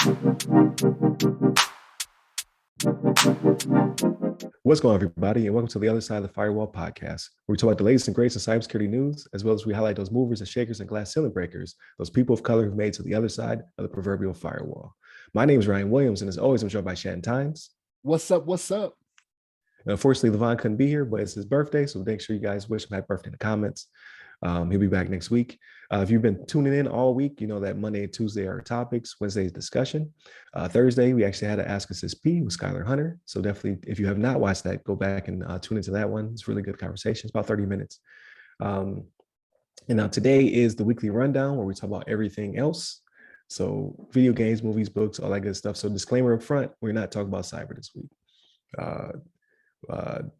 What's going on, everybody, and welcome to the other side of the Firewall podcast, where we talk about the latest and greatest in cybersecurity news, as well as we highlight those movers and shakers and glass ceiling breakers, those people of color who've made it to the other side of the proverbial firewall. My name is Ryan Williams, and as always, I'm joined by Shannon Times. What's up? What's up? And unfortunately, Levon couldn't be here, but it's his birthday, so make sure you guys wish him happy birthday in the comments. He'll be back next week. If you've been tuning in all week, you know that Monday and Tuesday are topics, Wednesday is discussion. Thursday, we actually had to Ask Us SP with Skylar Hunter. So definitely, if you have not watched that, go back and tune into that one. It's a really good conversation. It's about 30 minutes. And now today is the weekly rundown where we talk about everything else. So video games, movies, books, all that good stuff. So disclaimer up front, we're not talking about cyber this week.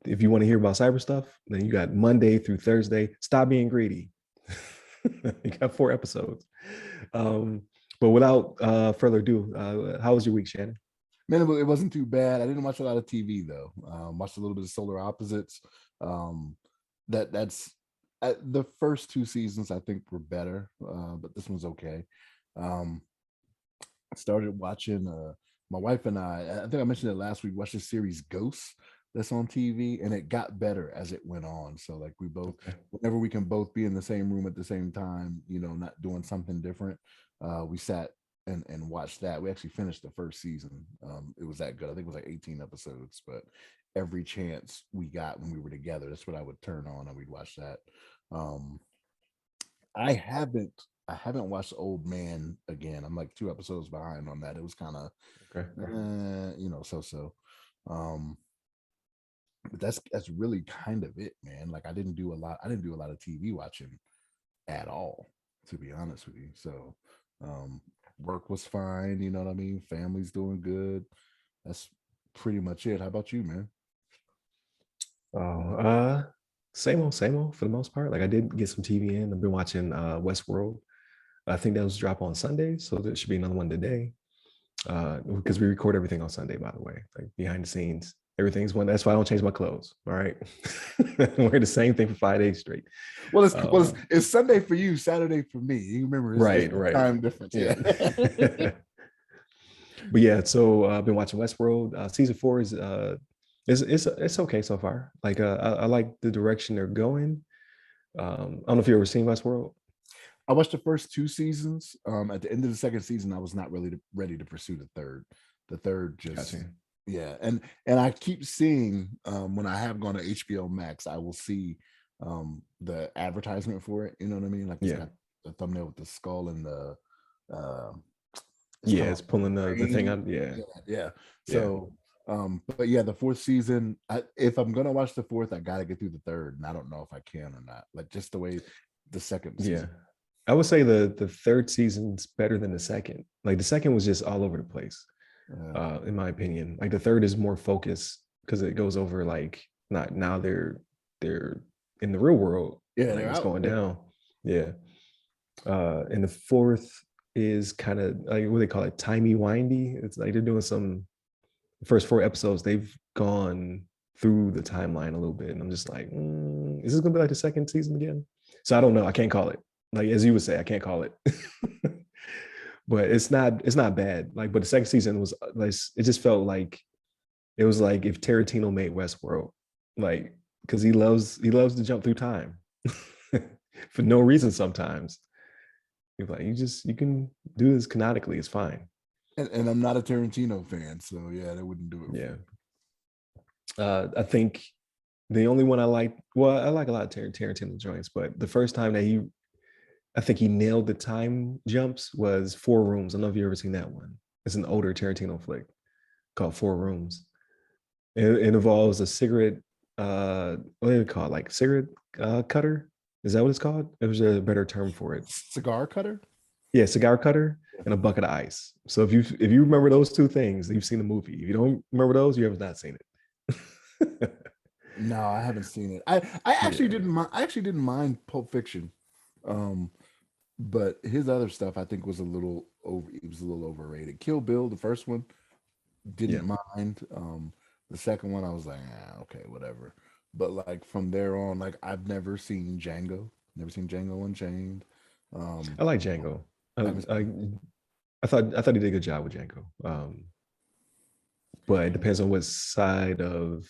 If you want to hear about cyber stuff, then you got Monday through Thursday. Stop being greedy. You got 4 episodes. But without further ado, how was your week, Shannon? Man, it wasn't too bad. I didn't watch a lot of TV though. Watched a little bit of Solar Opposites. That's the first 2 seasons I think were better, but this one's okay. I started watching. My wife and I think I mentioned it last week. Watched the series Ghosts that's on TV, and it got better as it went on. So like we both, whenever we can both be in the same room at the same time, you know, not doing something different, we sat and watched that. We actually finished the first season. It was that good. I think it was like 18 episodes, but every chance we got when we were together, that's what I would turn on and we'd watch that. I haven't watched Old Man again. I'm like 2 episodes behind on that. It was kind of you know, so but that's really kind of it, man. Like I didn't do a lot of TV watching at all, to be honest with you. So work was fine, you know what I mean? Family's doing good. That's pretty much it. How about you, man? Same old for the most part. Like I did get some TV in. I've been watching Westworld. I think that was drop on Sunday, so there should be another one today. Because we record everything on Sunday, by the way, like behind the scenes. Everything's one. That's why I don't change my clothes. All right. Wear the same thing for 5 days straight. Well, it's Sunday for you, Saturday for me. You remember, right. Time difference. Yeah. But yeah, so I've been watching Westworld. Season 4 is it's okay so far. Like I like the direction they're going. I don't know if you've ever seen Westworld. I watched the first 2 seasons. At the end of the second season, I was not really ready to pursue the third. The third just yeah, and I keep seeing when I have gone to HBO Max, I will see the advertisement for it. You know what I mean? Like it's got the thumbnail with the skull and the it's pulling the thing out. Yeah. So but yeah, the 4th season, if I'm gonna watch the 4th, I gotta get through the 3rd, and I don't know if I can or not. Like just the way the second season. I would say the 3rd season's better than the 2nd. Like the 2nd was just all over the place. In my opinion, like the 3rd is more focused because it goes over like not now they're in the real world. Yeah, like it's going down. Yeah. And the 4th is kind of like what they call it, timey-wimey. It's like they're doing the first 4 episodes, they've gone through the timeline a little bit. And I'm just like, is this gonna be like the 2nd season again? So I don't know. I can't call it. Like as you would say, I can't call it. But it's not bad. Like, but the 2nd season was like, it just felt like it was like if Tarantino made Westworld, like because he loves to jump through time for no reason sometimes. You're like, you can do this canonically, it's fine. And I'm not a Tarantino fan, so yeah, that wouldn't do it. Yeah. I think the only one I like a lot of Tarantino joints, but the first time that I think he nailed the time jumps was 4 Rooms. I don't know if you've ever seen that one. It's an older Tarantino flick called 4 Rooms. It involves a cigarette, what do you call it? Like cigarette cutter? Is that what it's called? It was a better term for it. Cigar cutter? Yeah, cigar cutter and a bucket of ice. So if you remember those 2 things, you've seen the movie. If you don't remember those, you have not seen it. No, I haven't seen it. I actually didn't mind Pulp Fiction. But his other stuff I think was a little overrated. Kill Bill, the first one, didn't mind. The second one I was like, okay, whatever. But like from there on, like I've never seen Django Unchained. I like Django. I thought he did a good job with Django. But it depends on what side of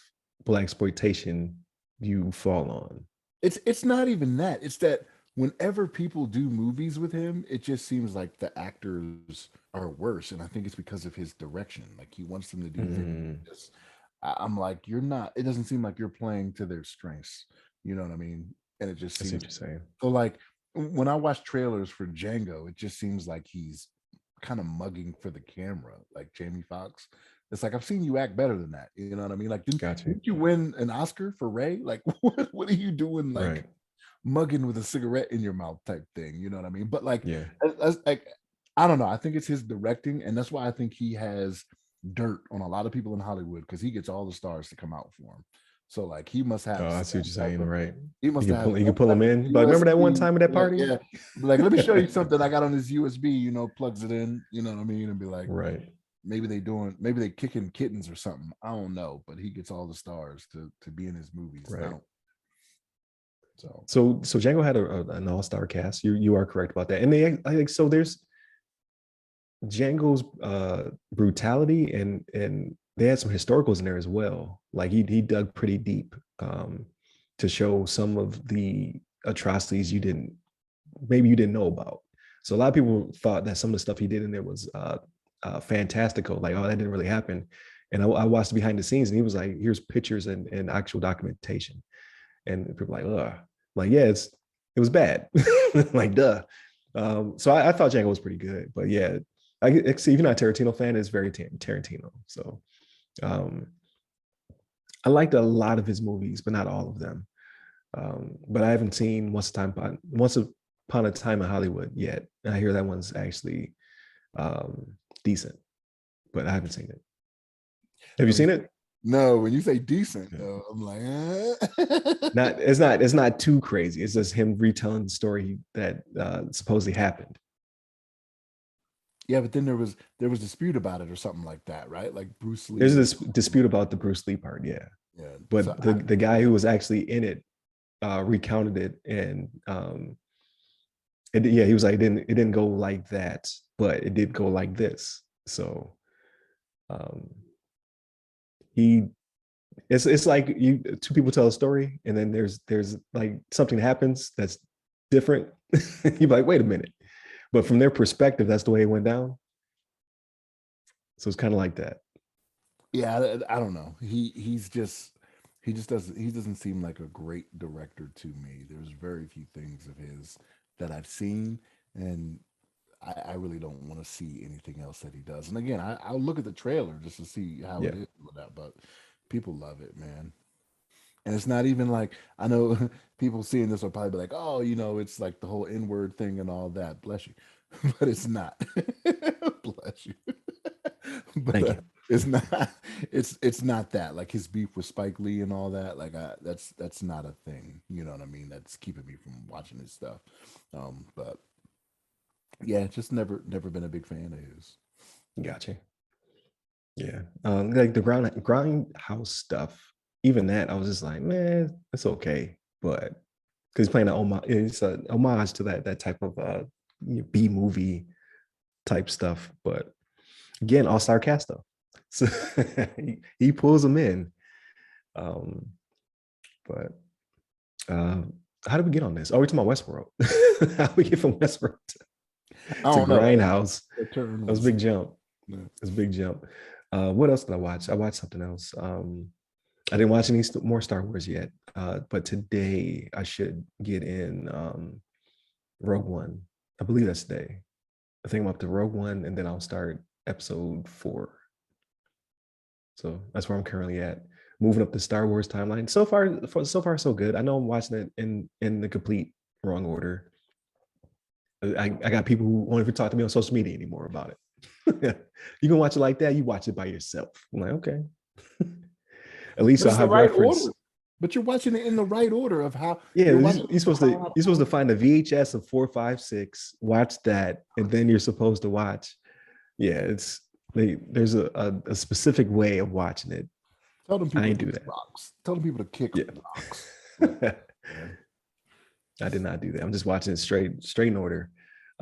black exploitation you fall on. It's not even that. It's that whenever people do movies with him, it just seems like the actors are worse, and I think it's because of his direction. Like he wants them to do things. Mm, Just, I'm like, you're not. It doesn't seem like you're playing to their strengths. You know what I mean? And it just I see seems what you're saying. so. Like when I watch trailers for Django, it just seems like he's kind of mugging for the camera, like Jamie Foxx. It's like I've seen you act better than that. You know what I mean? Like, Got you. didn't you win an Oscar for Ray? Like, what are you doing? Like Right. mugging with a cigarette in your mouth type thing. You know what I mean? But like, Yeah. like I don't know. I think it's his directing, and that's why I think he has dirt on a lot of people in Hollywood because he gets all the stars to come out for him. So like, he must have Oh, I see some what you're type saying. of Right. he You must can have pull you can some pull type them of in. But remember that one USB. time at that Like, party? yeah, like let me show you something I got on this USB. You know, plugs it in. You know what I mean? And be like, Right. maybe they kicking kittens or something. I don't know, but he gets all the stars to be in his movies. And I Right. don't. So So Django had an all-star cast. You are correct about that. And they I think so there's Django's brutality and they had some historicals in there as well. Like he dug pretty deep to show some of the atrocities you didn't know about. So a lot of people thought that some of the stuff he did in there was fantastical, like, oh, that didn't really happen. And I watched behind the scenes, and he was like, "Here's pictures and actual documentation." And people were like, "Ugh," like, yeah, it was bad, like, duh. So I thought Django was pretty good, but yeah, I see if you're not a Tarantino fan, it's very Tarantino. So um, I liked a lot of his movies, but not all of them. But I haven't seen Once Upon a Time in Hollywood yet. And I hear that one's actually decent, but I haven't seen it. Have you when you seen say, it? no, when you say decent Yeah. though, I'm like, Not it's not too crazy. It's just him retelling the story that supposedly happened. yeah, but then there was dispute about it or something like that, right? Like Bruce There's Lee or this something. dispute about the Bruce Lee part, yeah. Yeah. So But the guy who was actually in it recounted it, and yeah, he was like, it didn't go like that, but it did go like this. So um, he it's like you two people tell a story, and then there's like something happens that's different. You're like, wait a minute, but from their perspective, that's the way it went down. So it's kind of like that. yeah, I don't know. He just doesn't seem like a great director to me. There's very few things of his that I've seen, and I really don't want to see anything else that he does. And again, I'll look at the trailer just to see how it Yeah, is with that. But people love it, man. And it's not even like I know people seeing this will probably be like, oh, it's like the whole N-word thing and all that. Bless you. But it's not. Bless you. But thank you. it's not it's not that. Like his beef with Spike Lee and all that. Like that's not a thing. You know what I mean? That's keeping me from watching his stuff. But yeah, just never been a big fan of his. Gotcha. Yeah, like the grindhouse stuff. Even that, I was just like, man, it's okay, but because he's playing an homage, it's a homage to that type of B movie type stuff. But again, all star cast though, so he pulls them in. Um, but uh, how did we get on this? Oh, we're talking about Westworld. How did we get from Westworld I to don't know. Grindhouse? The turn That was a was big jump. yeah. It's a big jump. What else did I watch? I watched something else. I didn't watch any more Star Wars yet, but today I should get in Rogue One. I believe that's today. I think I'm up to Rogue One, and then I'll start episode 4. So that's where I'm currently at, moving up the Star Wars timeline. So far, so good. I know I'm watching it in the complete wrong order. I got people who won't even talk to me on social media anymore about it. You can watch it like that. You watch it by yourself. I'm like, okay. At least But I'll it's the have right reference. order. But you're watching it in the right order of how Yeah, you're watching you're it from supposed to how you're supposed to find a VHS of 4, 5, 6, watch that, and then you're supposed to watch. Yeah, there's a specific way of watching it. tell them I people to ain't do kick that. rocks. Tell them people to kick Yeah, rocks. Like, man. I did not do that. I'm just watching it straight in order.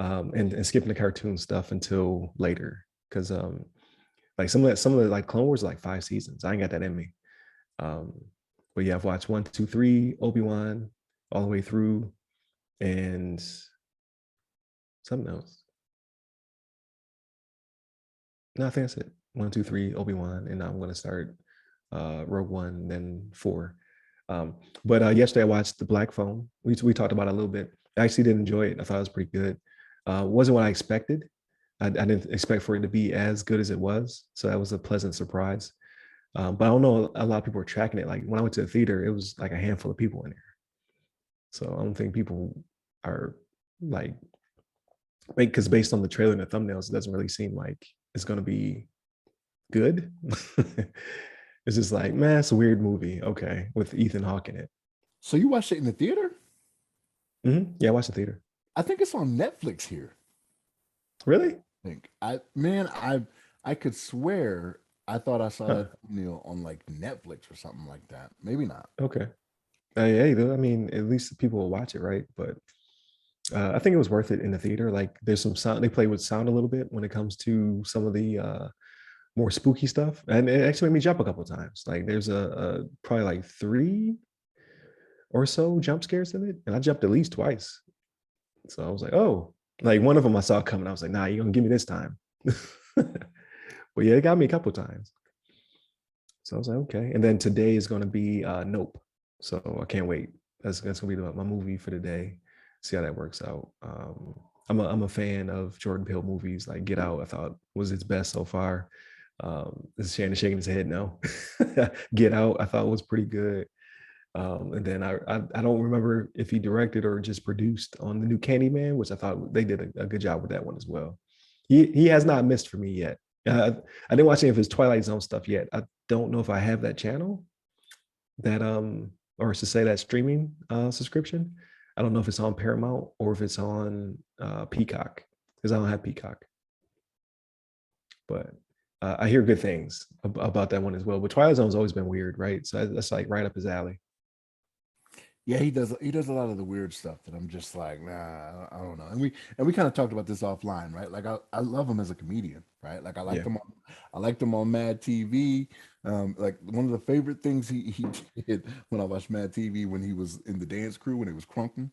and skipping the cartoon stuff until later because like some of the like Clone Wars are like 5 seasons. I ain't got that in me. Um, but yeah, I've watched 1, 2, 3, Obi-Wan all the way through, and something else. No, I think that's it. 1, 2, 3, Obi-Wan, and now I'm gonna start Rogue One, then 4. But yesterday I watched The Black Phone. We talked about it a little bit. I actually did enjoy it. I thought it was pretty good. Wasn't what I expected. I didn't expect for it to be as good as it was. So that was a pleasant surprise. But I don't know, a lot of people were tracking it. Like when I went to the theater, it was like a handful of people in there. So I don't think people are like, because based on the trailer and the thumbnails, it doesn't really seem like it's going to be good. It's just like, man, it's a weird movie. Okay, with Ethan Hawke in it. So you watched it in the theater? Yeah, I watched the theater. I think it's on Netflix here. Really? I think I could swear I thought I saw Huh. that thumbnail on like Netflix or something like that. Maybe not. Okay. Hey, though, I mean, at least people will watch it, right? But I think it was worth it in the theater. Like, there's some sound. They play with sound a little bit when it comes to some of the more spooky stuff, and it actually made me jump a couple of times. Like, there's a probably like 3 or so jump scares in it, and I jumped at least twice. So I was like, oh, like one of them I saw coming. I was like, nah, you're gonna give me this time. But yeah, it got me a couple of times. So I was like, okay. And then today is going to be Nope. So I can't wait. That's gonna be my movie for the day. See how that works out. I'm a fan of Jordan Peele movies. Like Get Out, I thought was his best so far. This is Shannon shaking his head no. Get Out, I thought was pretty good. And then I don't remember if he directed or just produced on the new Candyman, which I thought they did a good job with that one as well. He has not missed for me yet. I didn't watch any of his Twilight Zone stuff yet. I don't know if I have that channel, that or to say that streaming subscription. I don't know if it's on Paramount or if it's on Peacock, because I don't have Peacock. But I hear good things about that one as well. But Twilight Zone's always been weird, right? So that's like right up his alley. Yeah, he does. He does a lot of the weird stuff that I'm just like, nah, I don't know. And we kind of talked about this offline, right? Like I love him as a comedian, right? Like Yeah. I liked him on Mad TV. Like one of the favorite things he did when I watched Mad TV when he was in the dance crew when it was crumping.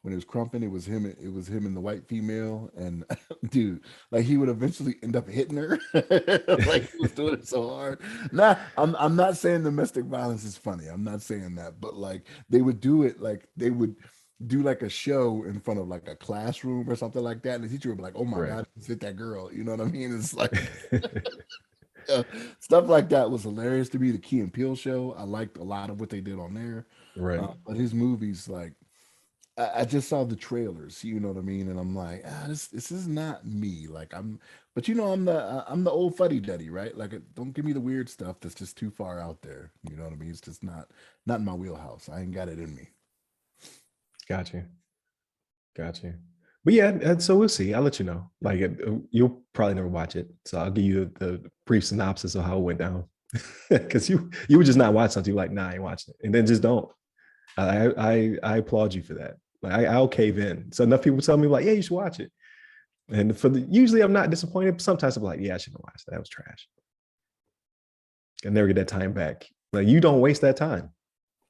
When it was crumping, it was him. It was him and the white female. And dude, like he would eventually end up hitting her. Like he was doing it so hard. Nah, I'm not saying domestic violence is funny. I'm not saying that, but like they would do it. Like they would do like a show in front of like a classroom or something like that, and the teacher would be like, "Oh my Right. god, hit that girl." You know what I mean? It's like stuff like that was hilarious to me. The Key and Peele show, I liked a lot of what they did on there. Right. But his movies, like I just saw the trailers, you know what I mean, and I'm like, this is not me. Like but I'm the old fuddy duddy, right? Like, don't give me the weird stuff that's just too far out there. You know what I mean? It's just not in my wheelhouse. I ain't got it in me. Got you. Got you. But yeah, and so we'll see. I'll let you know. Like you'll probably never watch it, so I'll give you the brief synopsis of how it went down. Because you would just not watch something like, nah, I ain't watching it, and then just don't. I applaud you for that. Like I'll cave in. So enough people tell me like, yeah, you should watch it. And usually I'm not disappointed. But sometimes I'm like, yeah, I shouldn't watch that. That was trash. I never get that time back. Like you don't waste that time.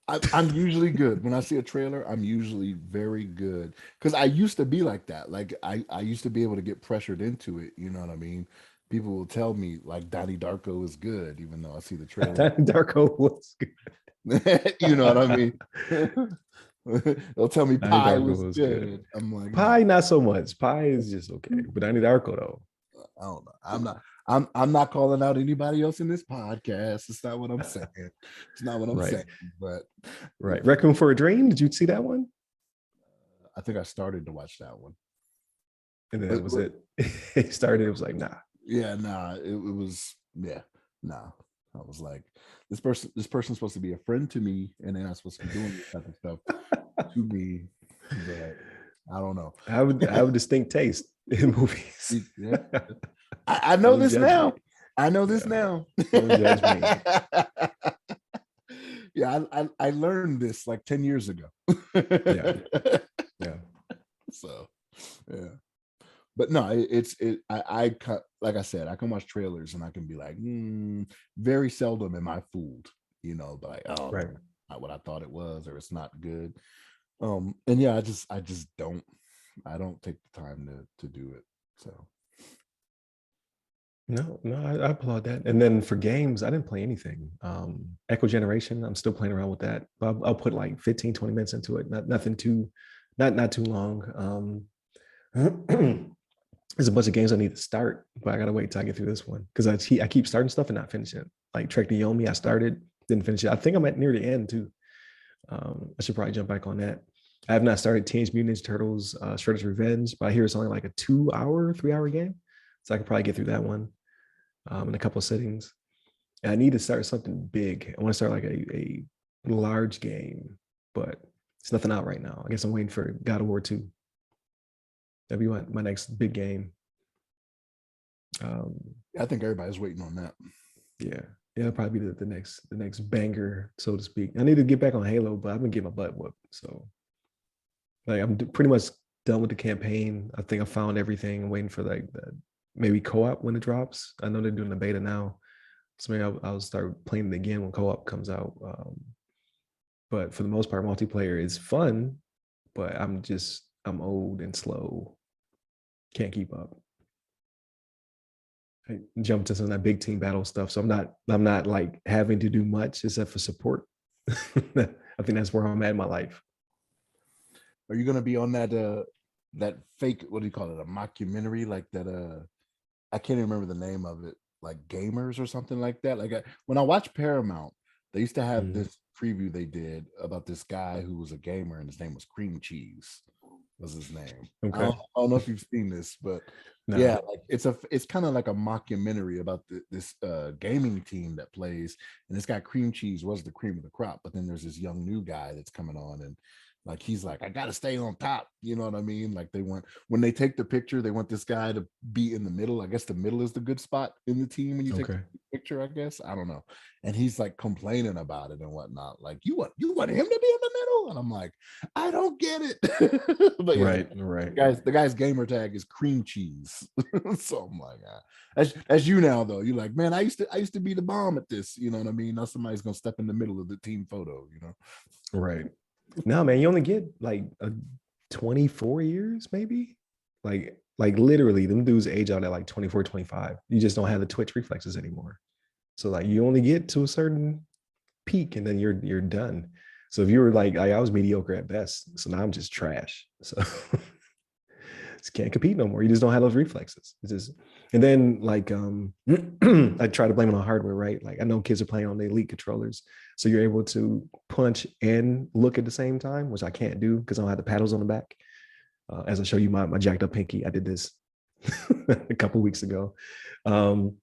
I'm usually good when I see a trailer. I'm usually very good because I used to be like that. Like I used to be able to get pressured into it. You know what I mean? People will tell me like Donnie Darko is good, even though I see the trailer. Darko was good. You know what I mean? They'll tell me Donnie Pie Darko was was good. good. I'm like, no, Pie, not so much. Pie is just okay. But Donnie Darko though. I don't know. I'm not calling out anybody else in this podcast. It's not what I'm saying. It's not what I'm Right. saying. But Right. Requiem for a Dream. Did you see that one? I think I started to watch that one. And then that was it. It started. It was like, nah. Yeah, nah. It was nah. I was like, this person's supposed to be a friend to me, and they're not supposed to be doing this type of stuff to me. But I don't know. I have a distinct taste in movies. Yeah. I know Don't this judge now. me. I know this Yeah. now. Don't judge me. Yeah, I learned this like 10 years ago. Yeah. Yeah. So, yeah. but no, like I said, I can watch trailers and I can be like, very seldom am I fooled, but like, oh, Right. that's not what I thought it was, or it's not good. And yeah, I just don't take the time to do it. So No, no, I applaud that. And then for games, I didn't play anything. Echo Generation, I'm still playing around with that. I'll put like 15, 20 minutes into it. Nothing too, not too long. There's a bunch of games I need to start, but I gotta wait till I get through this one because I keep starting stuff and not finishing it. Like Trek to Yomi, I started, didn't finish it. I think I'm at near the end too. I should probably jump back on that. I have not started Teenage Mutant Ninja Turtles Shredder's Revenge, but I hear it's only like a 2 hour, 3 hour game. So I can probably get through that one in a couple of sittings. And I need to start something big. I want to start like a large game, but it's nothing out right now. I guess I'm waiting for God of War 2. That'd be my next big game. I think everybody's waiting on that. Yeah. Yeah, it'll probably be the next banger, so to speak. I need to get back on Halo, but I've been getting my butt whooped. So like I'm pretty much done with the campaign. I think I found everything. I'm waiting for like maybe co-op when it drops. I know they're doing the beta now. So maybe I'll start playing it again when co-op comes out. But for the most part, multiplayer is fun, but I'm old and slow. Can't keep up. I jumped into some of that big team battle stuff. So I'm not like having to do much except for support. I think that's where I'm at in my life. Are you gonna be on that fake, what do you call it, a mockumentary, like that I can't even remember the name of it, like Gamers or something like that. Like when I watch Paramount, they used to have this preview they did about this guy who was a gamer and his name was Cream Cheese was his name. Okay. I don't know if you've seen this, but No. yeah, like it's kind of like a mockumentary about this gaming team that plays, and this guy Cream Cheese was the cream of the crop, but then there's this young new guy that's coming on, and like he's like, I gotta stay on top, you know what I mean? Like when they take the picture, they want this guy to be in the middle. I guess the middle is the good spot in the team when you take Okay. the picture, I guess. I don't know. And he's like complaining about it and whatnot. Like, you want him to be in the middle? And I'm like, I don't get it. But yeah, Right. the guy's gamer tag is Cream Cheese. So I'm like, as you now though, you're like, man, I used to be the bomb at this, you know what I mean? Now somebody's gonna step in the middle of the team photo, Right. No, man, you only get like 24 years, maybe. Like literally, them dudes age out at like 24, 25. You just don't have the twitch reflexes anymore. So like you only get to a certain peak and then you're done. So if you were like I was mediocre at best, so now I'm just trash. So just can't compete no more. You just don't have those reflexes. It's just, and then like I try to blame it on hardware, right? Like I know kids are playing on the elite controllers, so you're able to punch and look at the same time, which I can't do because I don't have the paddles on the back. As I show you my jacked up pinky, I did this a couple weeks ago. And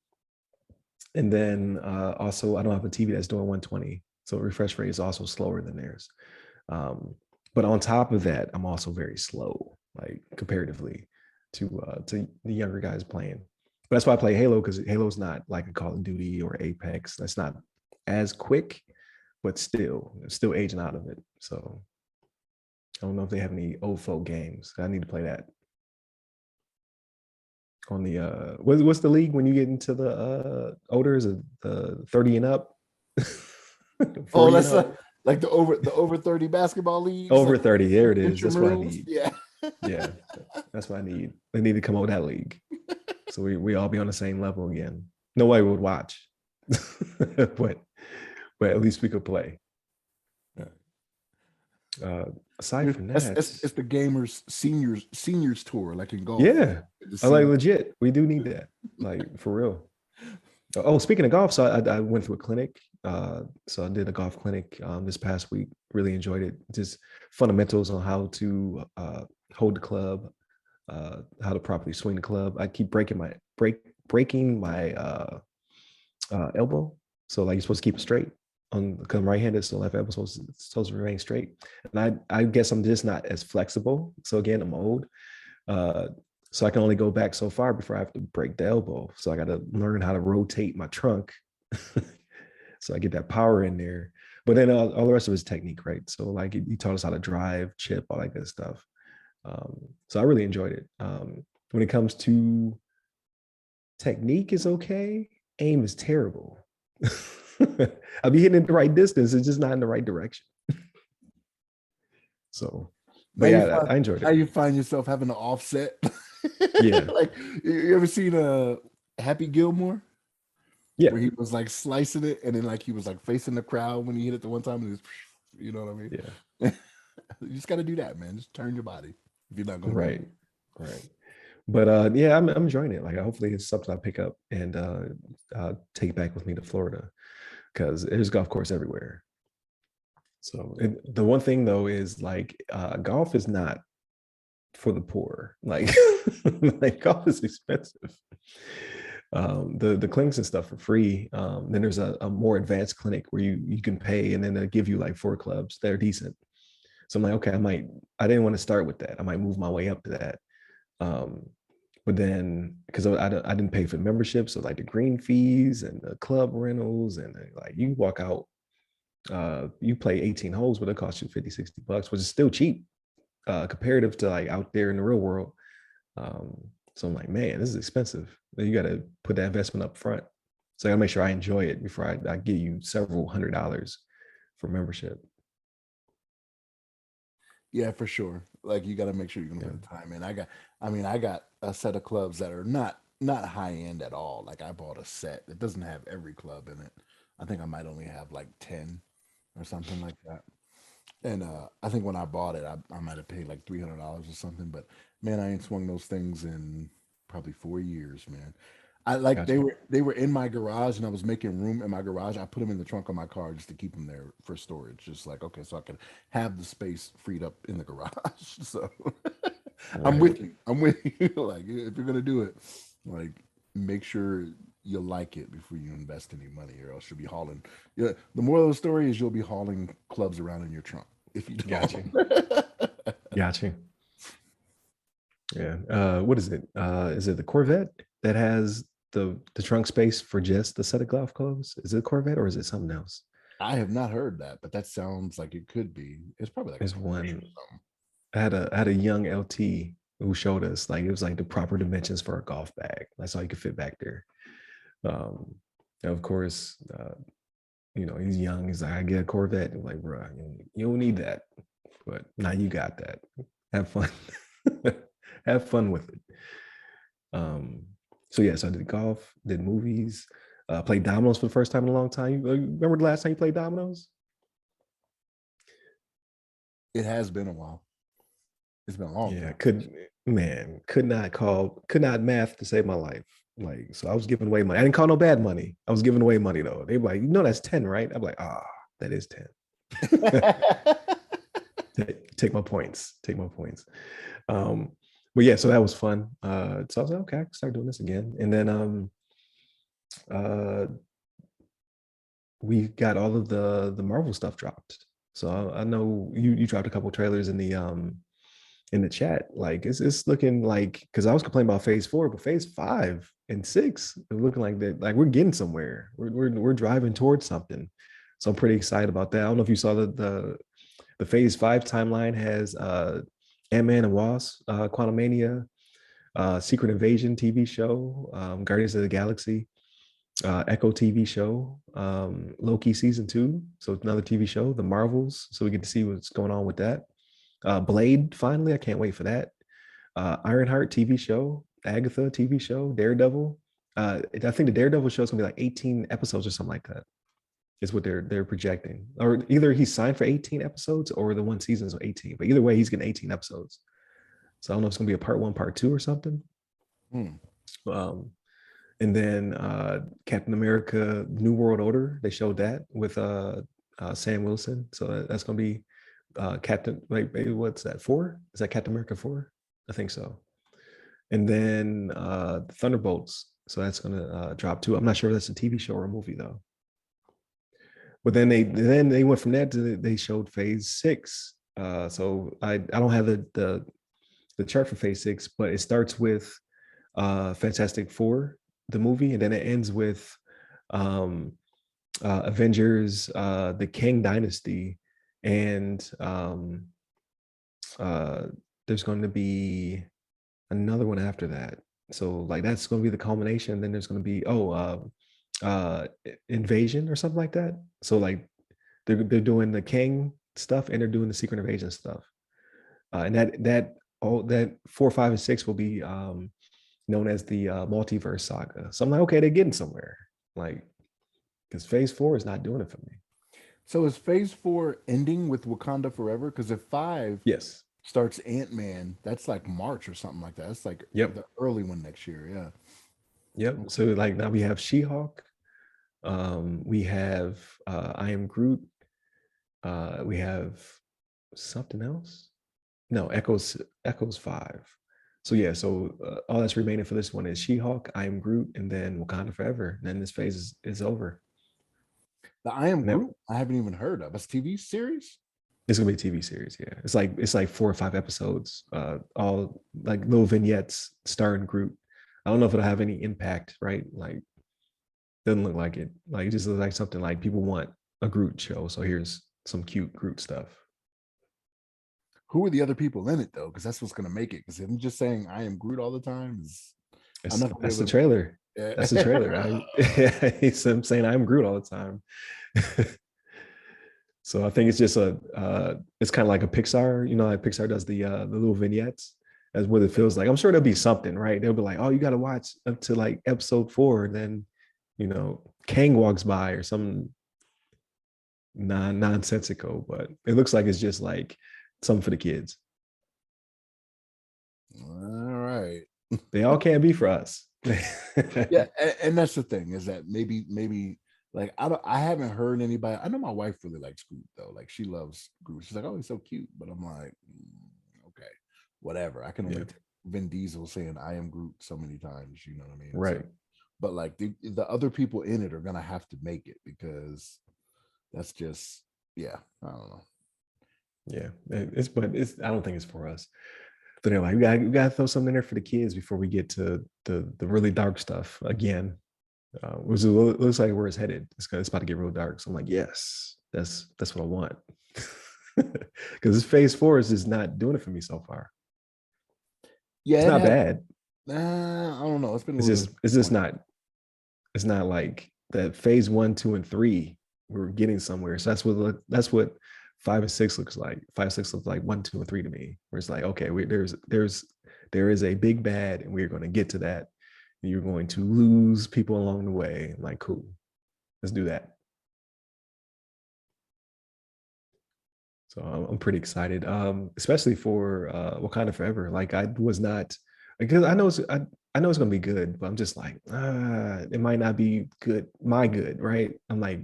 then also I don't have a TV that's doing 120, so refresh rate is also slower than theirs. But on top of that, I'm also very slow, like comparatively to the younger guys playing. But that's why I play Halo, because Halo's not like a Call of Duty or Apex. That's not as quick, but still aging out of it. So I don't know if they have any old folk games. I need to play that. On the what's the league when you get into the older, is it the 30 and up? Oh, 40 and that's up? like the over 30 basketball leagues, Over like 30. There it is. That's what I intramurals. need. Yeah. Yeah, that's what I need. They need to come up with that league. So we all be on the same level again. Nobody would watch. but at least we could play. Aside from that, It's the gamers seniors tour, like in golf. yeah, I like legit. We do need that, like for real. Oh, speaking of golf, so I went through a clinic. So I did a golf clinic this past week. Really enjoyed it. Just fundamentals on how to hold the club, how to properly swing the club. I keep breaking my elbow. So like you're supposed to keep it straight on, because I'm right-handed, so left elbow supposed to remain straight. And I guess I'm just not as flexible. So again, I'm old. So I can only go back so far before I have to break the elbow. So I got to learn how to rotate my trunk so I get that power in there. But then all the rest of it is technique, right? So like he taught us how to drive, chip, all that good stuff. So I really enjoyed it. when it comes to technique is okay. Aim is terrible. I'll be hitting it the right distance. It's just not in the right direction. So, but yeah, I enjoyed Now it. you find yourself having to offset. Yeah. Like you ever seen Happy Gilmore? Yeah. Where he was like slicing it and then like he was like facing the crowd when he hit it the one time and he was, you know what I mean? Yeah. You just got to do that, man. Just turn your body if you're not going to be. Right. Right. But yeah, I'm enjoying it. Like hopefully it's something I pick up and take back with me to Florida because there's golf course everywhere. So the one thing though is like golf is not for the poor. Like like golf is expensive. The clinics and stuff for free. Then there's a more advanced clinic where you can pay and then they give you like 4 clubs. They're decent. So I'm like, okay, I didn't want to start with that. I might move my way up to that. But then because I didn't pay for membership, so like the green fees and the club rentals and like you walk out, you play 18 holes, but it costs you 50-60 bucks, which is still cheap comparative to like out there in the real world. So I'm like, man, this is expensive. You got to put that investment up front. So I got to make sure I enjoy it before I give you several $100s for membership. Yeah, for sure. Like you got to make sure you're going to Yeah. put the time in. I got a set of clubs that are not high end at all. Like I bought a set that doesn't have every club in it. I think I might only have like 10 or something like that. And I think when I bought it, I might have paid like $300 or something. But man, I ain't swung those things in probably 4 years, man. I like Gotcha. they were in my garage, and I was making room in my garage. I put them in the trunk of my car just to keep them there for storage. Just like okay, so I could have the space freed up in the garage. So I'm Right. with you. I'm with you. Like if you're gonna do it, like make sure you like it before you invest any money, or else you'll be hauling. Yeah, the moral of the story is you'll be hauling clubs around in your trunk if you Got don't. you. Got you. Yeah. What is it? Is it the Corvette that has the trunk space for just the set of golf clubs? Is it a Corvette or is it something else? I have not heard that, but that sounds like it could be. It's probably like a There's Porsche one. or something. I had a young LT who showed us like it was like the proper dimensions for a golf bag. That's all you could fit back there. And of course, he's young. He's like, I get a Corvette. I'm like, bro, you don't need that. But now you got that. Have fun. Have fun with it. Um, so yeah, so I did golf, did movies, played dominoes for the first time in a long time. You remember the last time you played dominoes? It has been a while. It's been a long Yeah, time. could not math to save my life. Like, so I was giving away money. I didn't call no bad money. I was giving away money though. They were like, that's 10, right? I'm like, that is 10. Take my points. Take my points. Um, but yeah, so that was fun. So I was like, okay, I can start doing this again. And then uh we got all of the Marvel stuff dropped. So I know you dropped a couple trailers in the chat. Like it's looking like because I was complaining about phase 4, but phase 5 and 6 are looking like that. Like we're getting somewhere. We're driving towards something. So I'm pretty excited about that. I don't know if you saw the phase 5 timeline has Ant-Man and Wasp, Quantumania, Secret Invasion TV show, Guardians of the Galaxy, Echo TV show, Loki season 2. So it's another TV show, The Marvels. So we get to see what's going on with that. Blade, finally, I can't wait for that. Ironheart TV show, Agatha TV show, Daredevil. I think the Daredevil show is gonna be like 18 episodes or something like that. Is what they're projecting. Or either he's signed for 18 episodes or the one season is 18. But either way, he's getting 18 episodes. So I don't know if it's gonna be a part 1, part 2 or something. Hmm. And then Captain America: New World Order. They showed that with Sam Wilson. So that's gonna be Captain. Like what's that? 4? Is that Captain America 4? I think so. And then Thunderbolts. So that's gonna drop too. I'm not sure if that's a TV show or a movie though. But then they went from that to they showed Phase 6. So I don't have the chart for Phase 6, but it starts with Fantastic Four, the movie, and then it ends with um, Avengers, the Kang Dynasty, and there's going to be another one after that. So like that's going to be the culmination. Then there's going to be invasion or something like that. So like they're doing the King stuff and they're doing the Secret Invasion stuff. And that 4, 5, and 6 will be known as the multiverse saga. So I'm like, okay, they're getting somewhere. Like, because Phase 4 is not doing it for me. So is Phase 4 ending with Wakanda Forever? Because if 5 Yes. starts Ant-Man, that's like March or something like that. That's like Yep. the early one next year. Yeah. Yep. So like now we have She-Hulk. We have I Am Groot. We have something else. No, Echoes 5. So yeah, so all that's remaining for this one is She-Hulk, I Am Groot, and then Wakanda Forever. And then this phase is over. The I Am And that, Groot, I haven't even heard of. It's a TV series. it's gonna be a TV series. Yeah, it's like 4 or 5 episodes, all like little vignettes starring Groot. I don't know if it'll have any impact, right? Like, doesn't look like it. Like, it just looks like something like people want a Groot show. So here's some cute Groot stuff. Who are the other people in it though? Because that's what's gonna make it. Because I'm just saying I am Groot all the time is I'm not gonna be That's the able trailer. That's the to. trailer. I'm saying I'm Groot all the time. So I think it's just it's kind of like a Pixar, like Pixar does the little vignettes. That's what it feels like. I'm sure there'll be something, right? They'll be like, oh, you got to watch up to like episode 4, and then Kang walks by or some nonsensical, but it looks like it's just like something for the kids. All right. They all can't be for us. Yeah, and that's the thing is that maybe like I haven't heard anybody. I know my wife really likes Groot though. Like she loves Groot. She's like, oh, he's so cute. But I'm like, okay, whatever. I can only Yeah, take Vin Diesel saying I am Groot so many times. You know what I mean? So, right. but like the other people in it are gonna have to make it because that's just yeah. I don't know. Yeah, but I don't think it's for us. So they're like, we gotta throw something in there for the kids before we get to the really dark stuff again. Which looks like where it's headed. It's about to get real dark. So I'm like, yes, that's what I want. Because this phase 4 is just not doing it for me so far. It's Yeah, it not has. bad. I don't know. It's been a It's little just it's just disappointing. not it's not like that phase 1, 2, and 3. We're getting somewhere. So that's what 5 and 6 looks like. 5, 6 looks like 1, 2, and 3 to me. Where it's like, okay, there is a big bad, and we're going to get to that. And you're going to lose people along the way. I'm like, cool, let's do that. So I'm pretty excited, especially for Wakanda Forever. Like I was not, because I know it's gonna be good, but I'm just like, it might not be good. My good, right? I'm like,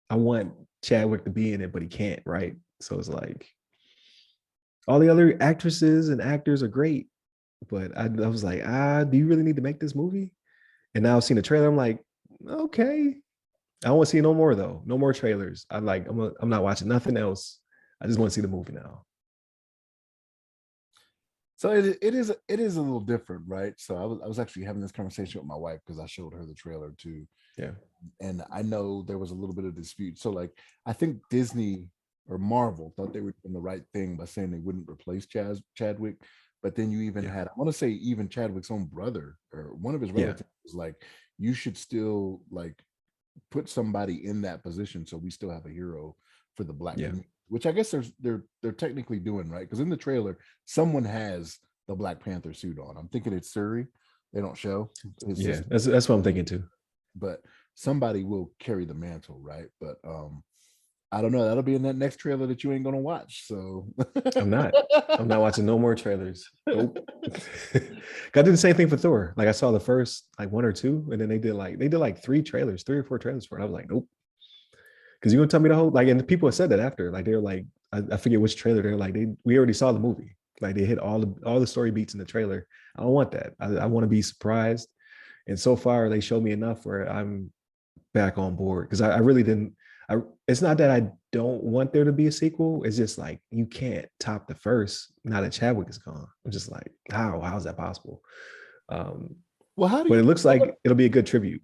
I want Chadwick to be in it, but he can't, right? So it's like all the other actresses and actors are great, but I was like, do you really need to make this movie? And now I've seen the trailer. I'm like, okay, I don't want to see no more though. No more trailers. I'm not watching nothing else. I just want to see the movie now. So it is a little different, right? So I was actually having this conversation with my wife because I showed her the trailer too, Yeah. and I know there was a little bit of dispute. So like I think Disney or Marvel thought they were doing the right thing by saying they wouldn't replace Chadwick, but then you even Yeah. had I want to say even Chadwick's own brother or one of his Yeah. relatives was like, you should still like put somebody in that position so we still have a hero for the black Yeah. community, which I guess they're technically doing right because in the trailer someone has the Black Panther suit on. I'm thinking it's Suri. They don't show his Yeah. sister, That's what I'm thinking too. but somebody will carry the mantle, right? But I don't know. That'll be in that next trailer that you ain't gonna watch. So I'm not. I'm not watching no more trailers. Nope. I did the same thing for Thor. Like I saw the first like 1 or 2, and then they did like 3 trailers, 3 or 4 trailers for it. I was like, nope. Because you're gonna tell me the whole like, and the people have said that after. Like they're like, I forget which trailer. They're like, we already saw the movie. Like they hit all the story beats in the trailer. I don't want that. I want to be surprised. And so far, they showed me enough where I'm back on board because I really didn't. It's not that I don't want there to be a sequel. It's just like you can't top the first now that Chadwick is gone. I'm just like, how's that possible? Um, well, how do but you it looks like it'll be a good tribute.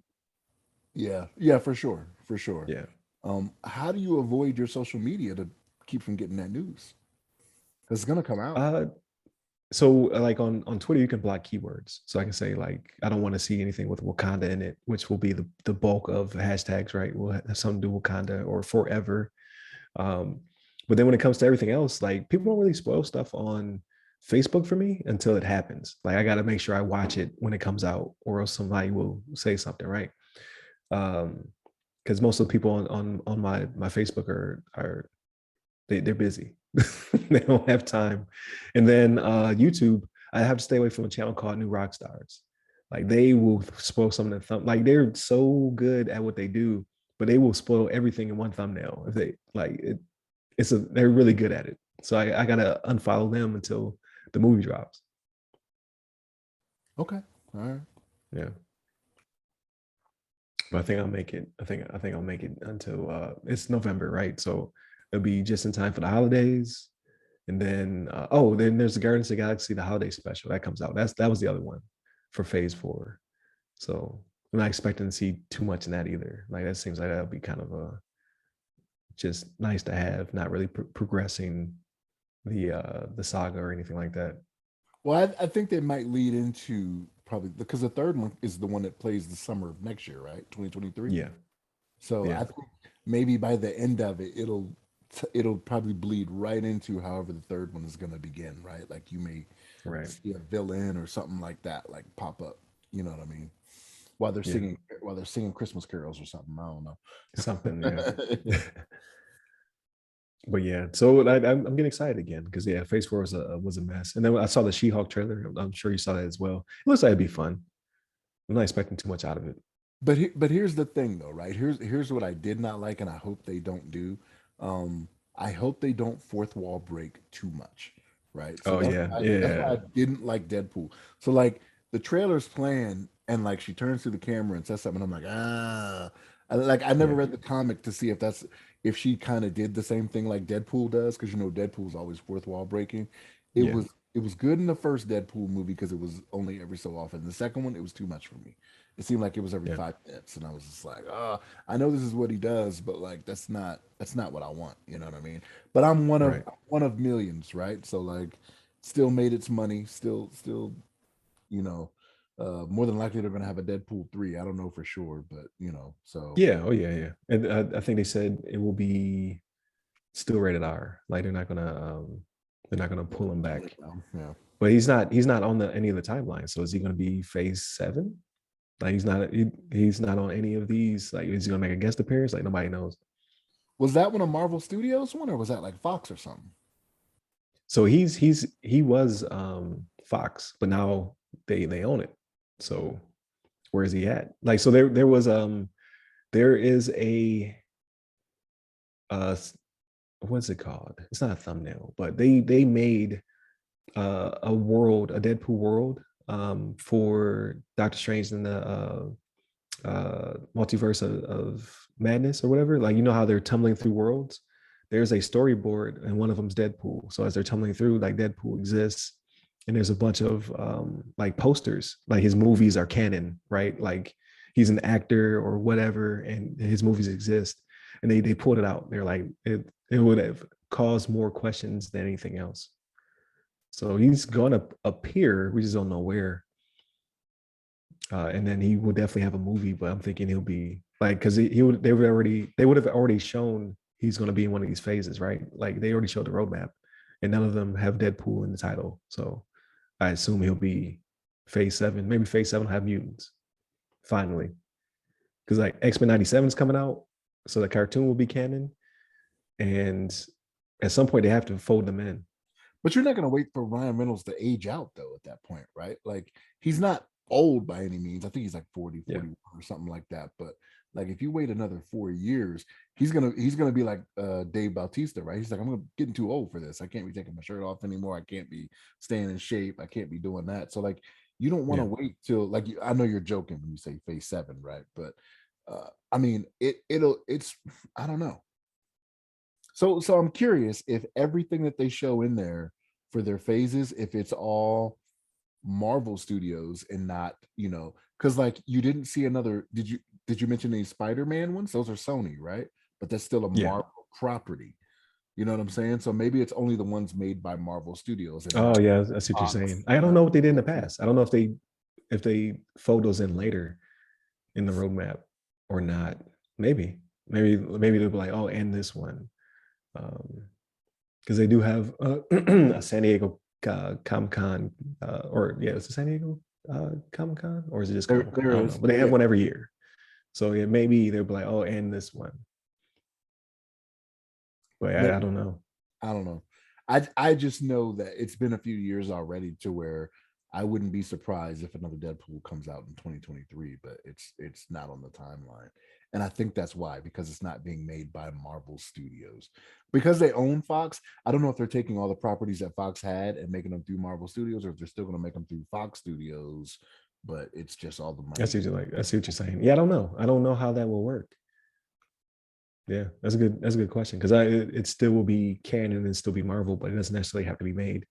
yeah, for sure. For sure. Yeah. How do you avoid your social media to keep from getting that news? Because it's gonna come out. Uh, So like on Twitter, you can block keywords. So I can say like I don't want to see anything with Wakanda in it, which will be the bulk of hashtags, right? Will have something to do with Wakanda or forever. Um, but then when it comes to everything else, like people don't really spoil stuff on Facebook for me until it happens. Like I got to make sure I watch it when it comes out, or else somebody will say something, right? Because most of the people on my Facebook are they're busy. They don't have time. And then YouTube, I have to stay away from a channel called New Rock Stars. Like they will spoil some of the like they're so good at what they do, but they will spoil everything in one thumbnail. If they like it, they're really good at it. So I gotta unfollow them until the movie drops. Okay, all right. Yeah. But I think I'll make it. I think I'll make it until it's November, right? So it'll be just in time for the holidays. And then then there's the Guardians of the Galaxy, the holiday special that comes out. That was the other one for Phase 4. So I'm not expecting to see too much in that either. Like that seems like that'll be kind of a just nice to have, not really progressing the saga or anything like that. Well, I think they might lead into probably because the third one is the one that plays the summer of next year, right? 2023. Yeah, So yeah, I think maybe by the end of it, it'll probably bleed right into however the third one is going to begin, right? Like you may right, see a villain or something like that, like pop up. You know what I mean? yeah, While they're singing Christmas carols or something. I don't something, know. yeah. But yeah, so I'm getting excited again because yeah, Phase 4 was a mess, and then I saw the She-Hulk trailer. I'm sure you saw that as well. It looks like it'd be fun. I'm not expecting too much out of it. But here's the thing though, right? Here's what I did not like, and I hope they don't do. I hope they don't fourth wall break too much, right? So Oh yeah, that's why I yeah, didn't like Deadpool. So like the trailer's playing, and like she turns to the camera and says something. And I'm like, I never yeah, read the comic to see if she kind of did the same thing like Deadpool does, because Deadpool's always fourth wall breaking. It yeah, was it was good in the first Deadpool movie because it was only every so often. The second one, it was too much for me. It seemed like it was every yeah. 5 minutes, and I was just like, oh, I know this is what he does, but like that's not what I want. You know what I mean? But Right. one of millions, right? So like, still made its money. Still, you know, more than likely they're gonna have a Deadpool 3. I don't know for sure, but so Yeah. Oh yeah, yeah. And I think they said it will be still rated R. Like they're not gonna pull him back. yeah. But he's not on any of the timelines. So is he gonna be Phase 7? Like he's not on any of these. Like is he gonna make a guest appearance? Like nobody knows. Was that one a Marvel Studios one, or was that like Fox or something? So he was Fox, but now they own it. So where is he at? Like so there is a what's it called? It's not a thumbnail, but they made a world, a Deadpool world for Doctor Strange in the multiverse of madness or whatever. Like you know how they're tumbling through worlds. There's a storyboard, and one of them's Deadpool. So as they're tumbling through, like Deadpool exists, and there's a bunch of like posters, like his movies are canon, right? Like he's an actor or whatever, and his movies exist. And they pulled it out. They're like it would have caused more questions than anything else. So he's gonna appear. We just don't know where. And then he will definitely have a movie, but I'm thinking he'll be like because he would they would have already shown he's going to be in one of these phases, right? Like they already showed the roadmap, and none of them have Deadpool in the title, so I assume he'll be Phase 7. Maybe Phase 7 will have mutants finally, because like X-Men '97 is coming out, so the cartoon will be canon, and at some point they have to fold them in. But you're not going to wait for Ryan Reynolds to age out though at that point, right? Like he's not old by any means. I think he's like 40, Yeah, 41 or something like that. But like if you wait another 4 years, he's gonna be like Dave Bautista, right? He's like, I'm getting too old for this. I can't be taking my shirt off anymore. I can't be staying in shape. I can't be doing that. So like you don't want to yeah, wait till like I know you're joking when you say Phase 7, right? But I mean it's I don't know. So I'm curious if everything that they show in there for their phases, if it's all Marvel Studios and not, because like you didn't see another. Did you mention any Spider-Man ones? Those are Sony, right? But that's still a yeah. Marvel property. You know what I'm saying? So maybe it's only the ones made by Marvel Studios and Oh not yeah, I see what you're Fox. saying. I don't know what they did in the past. I don't know if they fold those in later in the roadmap or not. Maybe they'll be like, oh, and this one, because they do have a San Diego Comic Con, or yeah, it's a San Diego Comic Con, or is it just Comic Con? There I don't know, is. but they have Yeah. one every year. So yeah, maybe they'll be like, oh, and this one, but I Maybe. don't know. I don't know. I just know that it's been a few years already to where I wouldn't be surprised if another Deadpool comes out in 2023, but it's not on the timeline. And I think that's why, because it's not being made by Marvel Studios. Because they own Fox, I don't know if they're taking all the properties that Fox had and making them through Marvel Studios, or if they're still going to make them through Fox Studios, but it's just all the money. I see what you're saying. Yeah, I don't know. I don't know how that will work. Yeah, that's a good question, because it still will be canon and still be Marvel, but it doesn't necessarily have to be made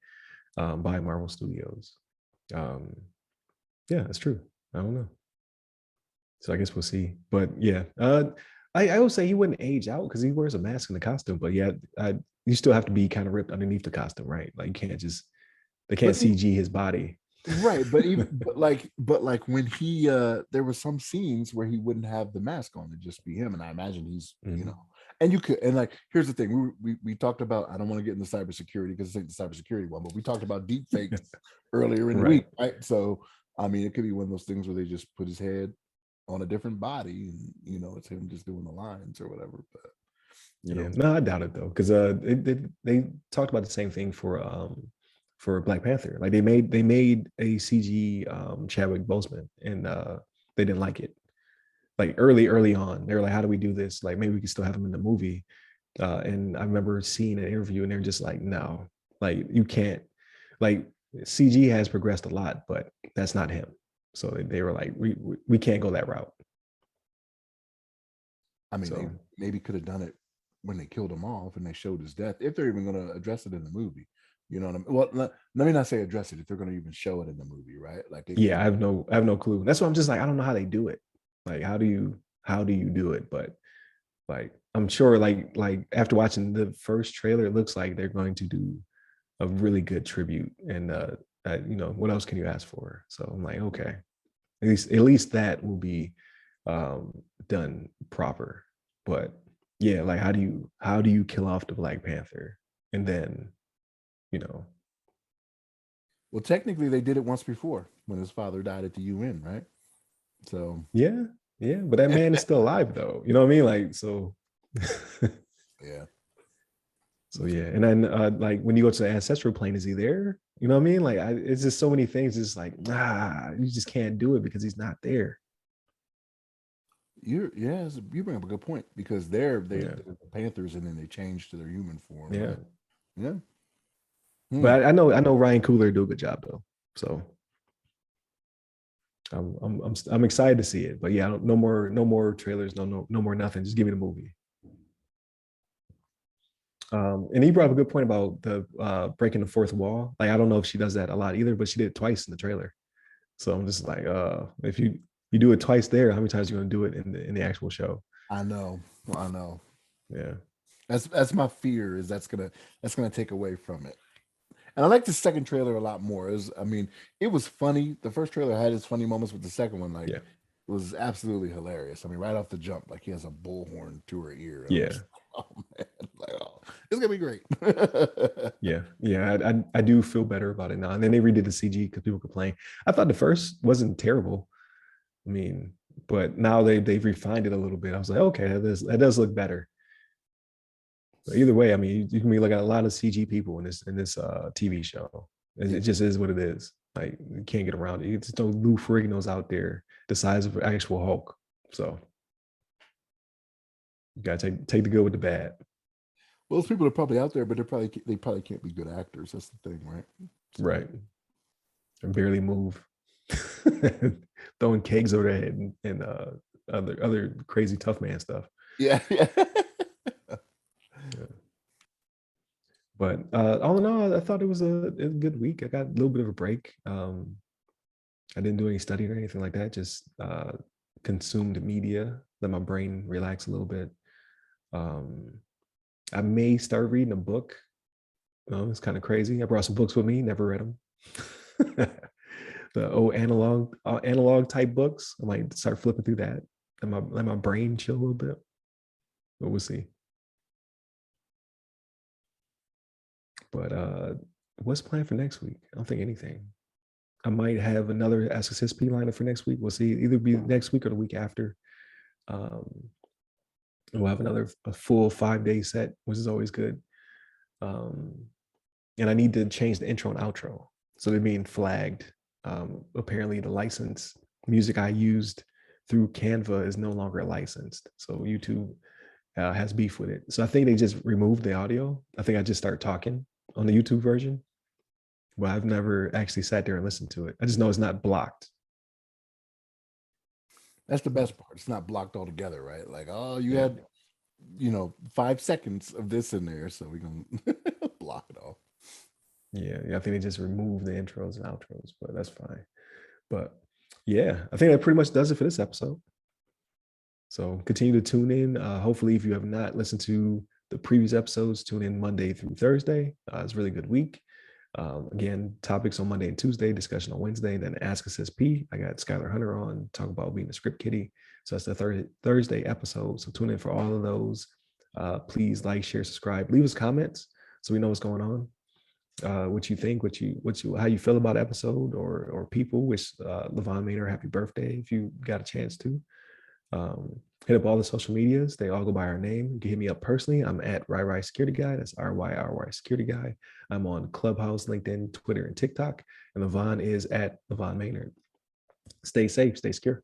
by Marvel Studios. Um, yeah, that's true. I don't know. So I guess we'll see. But yeah, I would say he wouldn't age out because he wears a mask and a costume. But yeah, you still have to be kind of ripped underneath the costume, right? Like you can't just they can't But CG his body. right, but even but like when he there were some scenes where he wouldn't have the mask on, it'd just be him. And I imagine he's, you know, Mhm. and you could, and like here's the thing, we talked about, I don't want to get into cybersecurity because it's ain't the cybersecurity one, but we talked about deep fakes earlier in the Right. week, right? So I mean, it could be one of those things where they just put his head on a different body and you know it's him just doing the lines or whatever. But you Yeah. know, No, I doubt it though, because they talked about the same thing for Black Panther. Like they made a CG Chadwick Boseman, and they didn't like it. Like early on, they were like, "How do we do this? Like maybe we can still have him in the movie." And I remember seeing an interview, and they're just like, "No, like you can't. Like CG has progressed a lot, but that's not him." So they were like, "We can't go that route." I mean, they So maybe could have done it when they killed him off and they showed his death, if they're even going to address it in the movie. You know what I mean? Well, let me not say address it, if they're going to even show it in the movie, right? Like they yeah, could. I have no clue. That's why I'm just like, I don't know how they do it. Like, how do you do it? But like, I'm sure like after watching the first trailer, it looks like they're going to do a really good tribute. And you know, what else can you ask for? So I'm like, okay, at least that will be um done proper. But yeah, like how do you kill off the Black Panther? And then, you know, Well, technically, they did it once before when his father died at the UN, right? So yeah, yeah, but that man is still alive though. You know what I mean? Like, so yeah, so yeah. And then like when you go to the ancestral plane, is he there? You know what I mean? Like it's just so many things. It's like, you just can't do it because he's not there. you bring up a good point, because they're Yeah. the Panthers and then they changed to their human form, Yeah. right? Yeah. Hmm. But I know Ryan Coogler do a good job though. So I'm excited to see it. But yeah, no more trailers, no more nothing. Just give me the movie. And he brought up a good point about the breaking the fourth wall. Like I don't know if she does that a lot either, but she did it twice in the trailer. So I'm just like, if you do it twice there, how many times are you gonna do it in the actual show? I know, I know. Yeah. That's my fear, is that's gonna take away from it. And I like the second trailer a lot more. I mean, it was funny. The first trailer had its funny moments, with the second one, like, Yeah. it was absolutely hilarious. I mean, right off the jump, like he has a bullhorn to her ear. And I'm Yeah. just, oh man, like, oh, it's gonna be great. Yeah. Yeah. I do feel better about it now. And then they redid the CG because people complain. I thought the first wasn't terrible. I mean, but now they've refined it a little bit. I was like, okay, that does look better. But either way, I mean, you can be looking at a lot of CG people in this TV show. Yeah. It just is what it is. Like you can't get around it. It's no Lou Ferrigno's out there the size of actual Hulk. So you gotta take the good with the bad. Well, those people are probably out there, but they probably can't be good actors. That's the thing, right? So Right. And barely move. Throwing kegs over their head and other crazy tough man stuff. yeah, yeah. Yeah. But all in all, I thought it was a good week. I got a little bit of a break. I didn't do any studying or anything like that. Just consumed media, let my brain relax a little bit. Um, I may start reading a book. It's kind of crazy. I brought some books with me, never read them. The old analog type books. I might start flipping through that. Let my brain chill a little bit. But we'll see. But what's planned for next week? I don't think anything. I might have another Ask Us SP lineup for next week. We'll see. Either be next week or the week after. Um, we'll have a full 5-day set, which is always good. And I need to change the intro and outro. So they're being flagged. Apparently the license music I used through Canva is no longer licensed. So YouTube has beef with it. So I think they just removed the audio. I think I just start talking on the YouTube version. But I've never actually sat there and listened to it. I just know it's not blocked. That's the best part. It's not blocked altogether, right? Like, oh, you had 5 seconds of this in there, so we can block it all. Yeah, I think they just removed the intros and outros, but that's fine. But yeah, I think that pretty much does it for this episode. So continue to tune in. Hopefully, if you have not listened to the previous episodes, tune in Monday through Thursday. It's a really good week. Again, topics on Monday and Tuesday, discussion on Wednesday, then Ask Us SP. I got Skylar Hunter on, talk about being a script kiddie. So that's the Thursday episode. So tune in for all of those. Please like, share, subscribe, leave us comments so we know what's going on. What you think, how you feel about episode or people. Wish Levon Maynard happy birthday if you got a chance to. Hit up all the social medias. They all go by our name. You can hit me up personally. I'm at RyRy Security Guy. That's RYRY Security Guy. I'm on Clubhouse, LinkedIn, Twitter, and TikTok. And Levon is at Levon Maynard. Stay safe, stay secure.